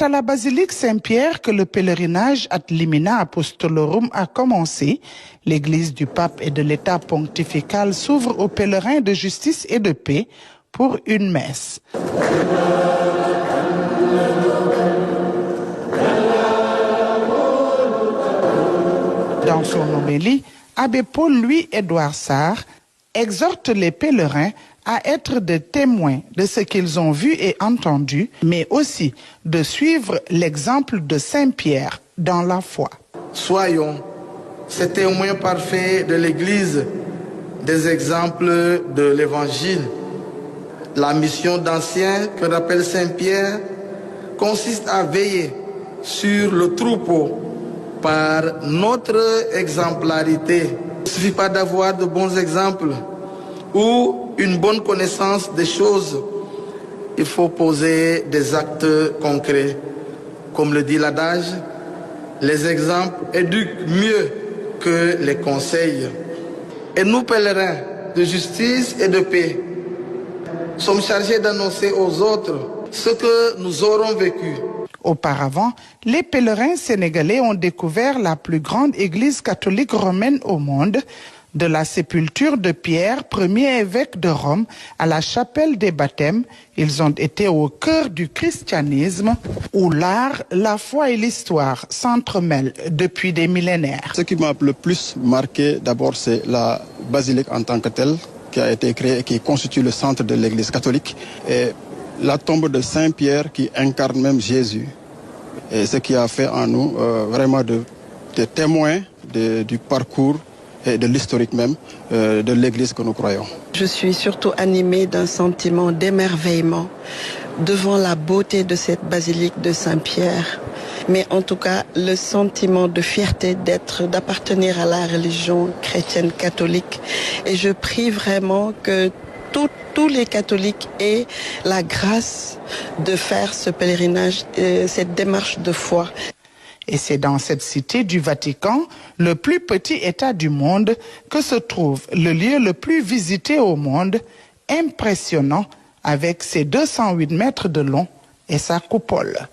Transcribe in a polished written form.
à la basilique Saint-Pierre que le pèlerinage ad limina apostolorum a commencé. L'église du pape et de l'état pontifical s'ouvre aux pèlerins de justice et de paix pour une messe. Dans son homélie, Abbé Paul-Louis-Édouard Sarr exhorte les pèlerins à être des témoins de ce qu'ils ont vu et entendu, mais aussi de suivre l'exemple de Saint-Pierre dans la foi. Soyons ces témoins parfaits de l'Église, des exemples de l'Évangile. La mission d'ancien que rappelle Saint-Pierre consiste à veiller sur le troupeau par notre exemplarité. Il ne suffit pas d'avoir de bons exemples ou une bonne connaissance des choses. Il faut poser des actes concrets. Comme le dit l'adage, les exemples éduquent mieux que les conseils. Et nous, pèlerins de justice et de paix, sommes chargés d'annoncer aux autres ce que nous aurons vécu. Auparavant, les pèlerins sénégalais ont découvert la plus grande église catholique romaine au monde, de la sépulture de Pierre, premier évêque de Rome, à la chapelle des baptêmes. Ils ont été au cœur du christianisme, où l'art, la foi et l'histoire s'entremêlent depuis des millénaires. Ce qui m'a le plus marqué, d'abord, c'est la basilique en tant que telle, qui a été créée et qui constitue le centre de l'église catholique. Et la tombe de Saint-Pierre qui incarne même Jésus. Et ce qui a fait en nous vraiment de témoins du parcours et de l'historique même de l'église que nous croyons. Je suis surtout animée d'un sentiment d'émerveillement devant la beauté de cette basilique de Saint-Pierre. Mais en tout cas, le sentiment de fierté d'appartenir à la religion chrétienne catholique. Et je prie vraiment que tous les catholiques aient la grâce de faire ce pèlerinage, cette démarche de foi. Et c'est dans cette cité du Vatican, le plus petit État du monde, que se trouve le lieu le plus visité au monde, impressionnant avec ses 208 mètres de long et sa coupole.